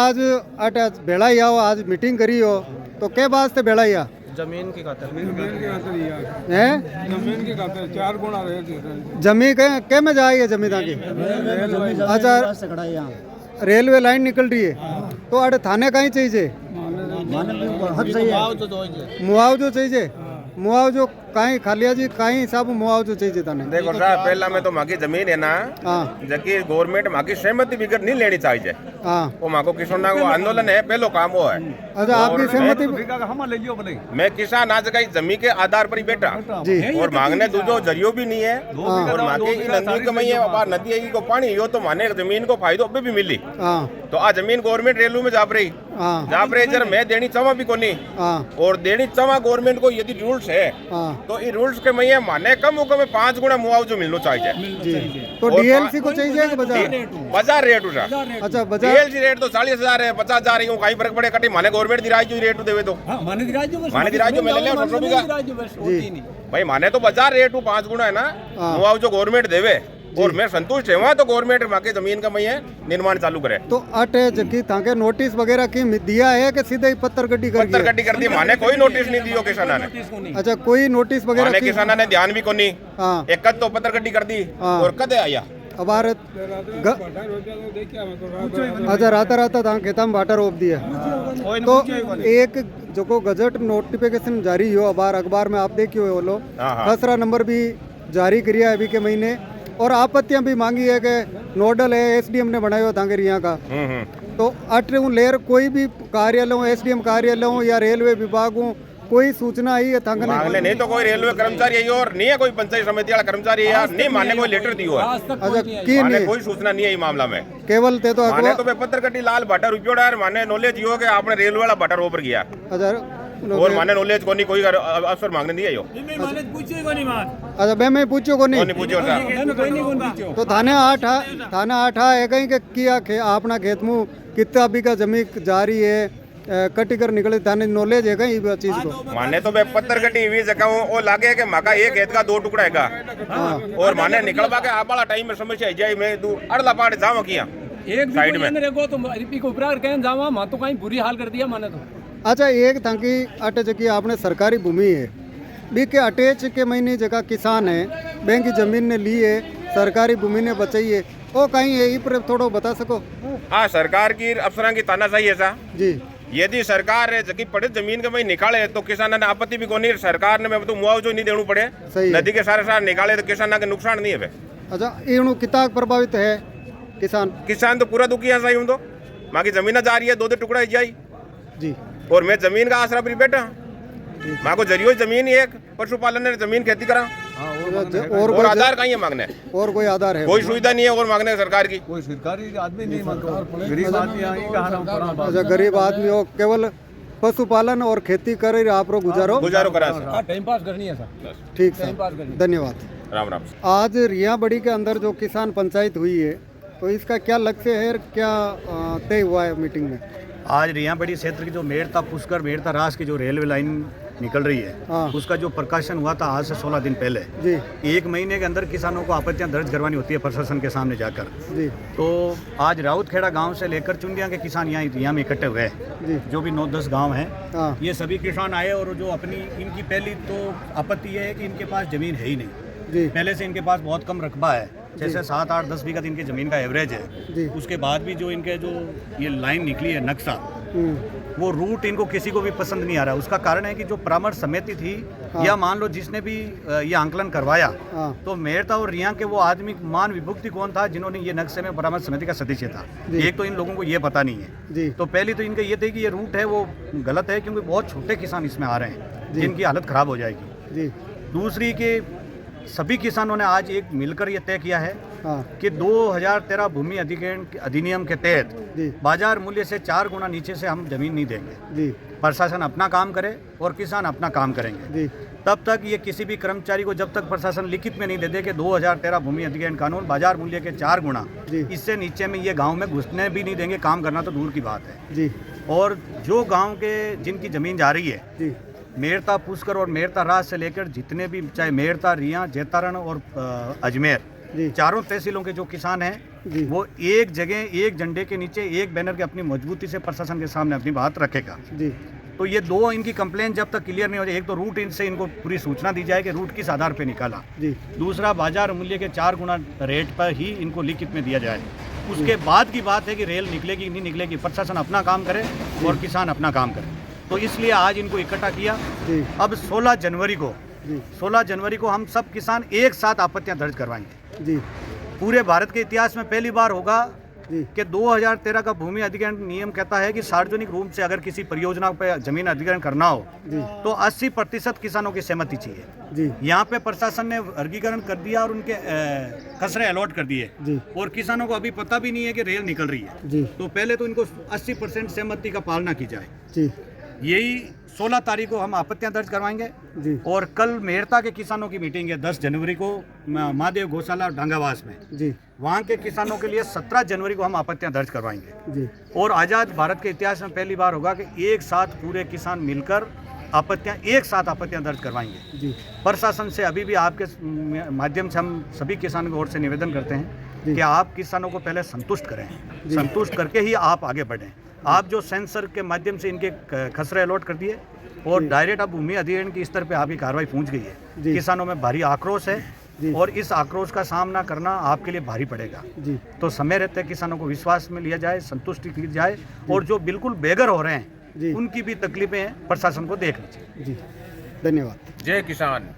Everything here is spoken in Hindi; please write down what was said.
आज अट भेड़ाई आओ, आज मीटिंग करी हो तो क्या वास्ते भेड़ाई आ? जमीन की खातर हैं जमीन की खातिर 4 गुना रेट जमी के में जा रही है जमी ताकि? अच्छा, रेलवे लाइन निकल रही है तो अरे थाने कहीं चाहिए? मुआवजो चाहिए? मुआवजो कहीं खालिया जी कहीं हिसाब मुआवजो चाहिए थाने? देखो साहब, पहला में तो माकी जमीन है ना, हाँ जबकि गवर्नमेंट माकी सहमति बिगड़ नहीं लेनी चाहिए। हाँ। वो माको किसाना को आंदोलन है, पहलो काम वो है। अच्छा, आपकी सहमति? मैं किसान आज कहीं जमीन के आधार पर ही बैठा जी। और मांगने दूजो जरियो भी नहीं है। और माके की नदी कमाई है, बाहर नदी है को पानी यो तो माने जमीन को फायदो अभी भी मिली। हाँ तो आ जमीन गवर्नमेंट रेलवे में जाप रही जर मैं देनी चाहवा भी कोनी और देनी चाहवा गवर्नमेंट को यदि रूल्स है तो ये रूल्स के मैं माने कम कम 5 गुना मुआवजा मिलना चाहिए जी। तो डीएलसी को चाहिए कि बाजार? बाजार रेट उठा। अच्छा, बाजार डीएलसी रेट तो 40,000 है, 50,000 है, कहीं फर्क पड़े कटी माने गवर्नमेंट दी राज रेट देवे तो माने दी राज मैं ले ले भाई माने तो बाजार रेट 5 गुना है ना मुआवजा गवर्नमेंट देवे और मैं संतुष्ट है। वहाँ तो गवर्नमेंट माके जमीन का मैं निर्माण चालू करे। तो अट जबकि ताके नोटिस वगैरह की दिया है कि सीधे ही पत्थर गड्डी कर दी? माने कोई नोटिस नहीं दियो किसाना ने। अच्छा, कोई नोटिस वगैरह माने किसाना ने ध्यान भी कोनी। हाँ। एक तो पत्थर गड्डी कर दी और कदे आया अब अच्छा राता तां खेता में बाटा रोप दिया। तो एक जो को गजट नोटिफिकेशन जारी हो अखबार में आप देखियो वो लो, खसरा नंबर भी जारी किया अभी के महीने और आपत्तियां भी मांगी है कि नोडल है एसडीएम ने बनायो तांगे रिया का। तो अट लेर कोई भी कार्यालय हो, एसडीएम कार्यालय हो या रेलवे विभाग हो, कोई सूचना आई है तांगे नहीं? तो कोई रेलवे कर्मचारी है और नहीं है कोई पंचायत समिति वाला कर्मचारी है नहीं माने कोई लेटर दियो है। अच्छा, की नहीं कोई सूचना नहीं है ये मामला में। केवल ते तो माने तो पत्थर कटी लाल बटर रुपयोड़ा माने नॉलेज यो के आपने रेलवे वाला बटर ऊपर गया। अच्छा, और माने नॉलेज को नहीं कोई अफसर मांगने दिया यो। अच्छा, मैं पूछो को नहीं पूछो तो थाने 8 है कहीं के किया अपना खेत में कितना बीघा जमीन जा रही है कटी कर निकले थाने नॉलेज है कहीं चीज को? माने तो मैं पत्थर कटी हुई जगह वो लागे के माका एक खेत का 2 टुकड़ा हैगा और माने निकलवा के आप वाला टाइम में समस्या जाए मैं अड़ला पाड़ जावा किया एक साइड में रेगो तो रिपी को ऊपर कहन जावा मा तो कहीं बुरी हाल कर दिया माने तो। अच्छा, एक ताकि अटैच की आपने सरकारी भूमि है बी के अटैच के महीने जगह किसान है बैंक की जमीन ने ली है सरकारी भूमि ने बचाई है वो कहीं है पर थोड़ा बता सको? हाँ, सरकार की अफसरां की तानाशाही है सा जी। यदि सरकार जबकि पड़े जमीन के भाई निकाले तो किसान ने आपत्ति भी कोनी, सरकार ने तो मुआवजा नहीं देना पड़े। नदी के सारे निकाले तो किसान के नुकसान नहीं है। अच्छा, ये कितना प्रभावित है किसान तो पूरा दुखी है सही हूँ तो माँ की जमीन जा रही है 2 टुकड़ा जाई जी और मैं जमीन का आसरा पर बैठा माँ को जरियो जमीन एक पशुपालन ने जमीन खेती करा और आधार कहीं है मांगने और कोई आधार है? कोई सुविधा नहीं है और मांगने सरकार की कोई सरकारी आदमी नहीं मांगता, गरीब आदमी अच्छा, गरीब आदमी हो केवल पशुपालन और खेती कर आप गुजारो करा टाइम पास करनी है सर। ठीक सर, धन्यवाद। राम राम। आज रिया बड़ी के अंदर जो किसान पंचायत हुई है तो इसका क्या लक्ष्य है, क्या तय हुआ है मीटिंग में? आज रियाबड़ी क्षेत्र की जो मेड़ता पुष्कर मेड़ता रास की जो रेलवे लाइन निकल रही है उसका जो प्रकाशन हुआ था आज से 16 दिन पहले जी। 1 महीने के अंदर किसानों को आपत्तियां दर्ज करवानी होती है प्रशासन के सामने जाकर जी। तो आज राउतखेड़ा गांव से लेकर चुंडिया के किसान यहाँ में इकट्ठे हुए हैं, जो भी 9-10 गांव हैं। ये सभी किसान आए और जो अपनी इनकी पहली तो आपत्ति ये है कि इनके पास जमीन है ही नहीं। पहले से इनके पास बहुत कम रकबा है, जैसे 7, 8, 10 बीघा इनकी जमीन का एवरेज है। उसके बाद भी जो इनके जो ये लाइन निकली है नक्शा वो रूट इनको किसी को भी पसंद नहीं आ रहा। उसका कारण है कि जो परामर्श समिति थी या मान लो जिसने भी ये आंकलन करवाया तो मेड़ता और रिया के वो आदमी मान विभुक्ति कौन था जिन्होंने ये नक्शे में परामर्श समिति का सदस्य था। एक तो इन लोगों को ये पता नहीं है। तो पहली तो इनका ये थे कि ये रूट है वो गलत है क्योंकि बहुत छोटे किसान इसमें आ रहे हैं जिनकी हालत खराब हो जाएगी। दूसरी के सभी किसानों ने आज एक मिलकर ये तय किया है कि 2013 भूमि अधिनियम के तहत बाजार मूल्य से 4 गुना नीचे से हम जमीन नहीं देंगे। प्रशासन अपना काम करे और किसान अपना काम करेंगे। तब तक ये किसी भी कर्मचारी को जब तक प्रशासन लिखित में नहीं दे दे कि 2013 भूमि अधिग्रहण कानून बाजार मूल्य के 4 गुना इससे नीचे में ये गांव में घुसने भी नहीं देंगे, काम करना तो दूर की बात है। और जो गाँव के जिनकी जमीन जा रही है मेड़ता पुष्कर और मेड़ता राज से लेकर जितने भी चाहे मेड़ता रिया जेतारण और अजमेर चारों तहसीलों के जो किसान हैं जी। वो एक जगह एक झंडे के नीचे एक बैनर के अपनी मजबूती से प्रशासन के सामने अपनी बात रखेगा। जी तो ये दो इनकी कंप्लेन जब तक क्लियर नहीं हो जाए, एक तो रूट इनसे इनको पूरी सूचना दी जाए कि रूट किस आधार पे निकाला, जी दूसरा बाजार मूल्य के 4 गुना रेट पर ही इनको लिखित में दिया जाए। उसके बाद की बात है कि रेल निकलेगी नहीं निकलेगी, प्रशासन अपना काम करे और किसान अपना काम करे। तो इसलिए आज इनको इकट्ठा किया। जी अब 16 जनवरी को जी 16 जनवरी को हम सब किसान एक साथ आपत्तियां दर्ज करवाएंगे। जी पूरे भारत के इतिहास में पहली बार होगा जी कि 2013 का भूमि अधिग्रहण नियम कहता है कि सार्वजनिक रूप से अगर किसी परियोजना पर जमीन अधिग्रहण करना हो जी तो 80% किसानों की सहमति चाहिए। जी यहाँ पे प्रशासन ने वर्गीकरण कर दिया और उनके खसरे अलॉट कर दिए जी और किसानों को अभी पता भी नहीं है कि रेल निकल रही है। जी तो पहले तो इनको 80% सहमति का पालना की जाए। जी यही 16 तारीख को हम आपत्तियां दर्ज करवाएंगे जी और कल मेहरता के किसानों की मीटिंग है 10 जनवरी को महादेव गौशाला डांगावास में। जी वहाँ के किसानों के लिए 17 जनवरी को हम आपत्तियां दर्ज करवाएंगे। जी और आज़ाद भारत के इतिहास में पहली बार होगा कि एक साथ पूरे किसान मिलकर एक साथ आपत्तियां दर्ज करवाएंगे। जी प्रशासन से अभी भी आपके माध्यम से हम सभी किसानों की ओर से निवेदन करते हैं कि आप किसानों को पहले संतुष्ट करें, संतुष्ट करके ही आप आगे बढ़ें। आप जो सेंसर के माध्यम से इनके खसरे अलॉट कर दिए और डायरेक्ट अब भूमि अधिग्रहण की स्तर पे आपकी कार्रवाई पहुंच गई है। किसानों में भारी आक्रोश है और इस आक्रोश का सामना करना आपके लिए भारी पड़ेगा। जी तो समय रहते किसानों को विश्वास में लिया जाए, संतुष्टि की जाए और जो बिल्कुल बेघर हो रहे हैं उनकी भी तकलीफें प्रशासन को देखनी चाहिए। जी धन्यवाद। जय किसान।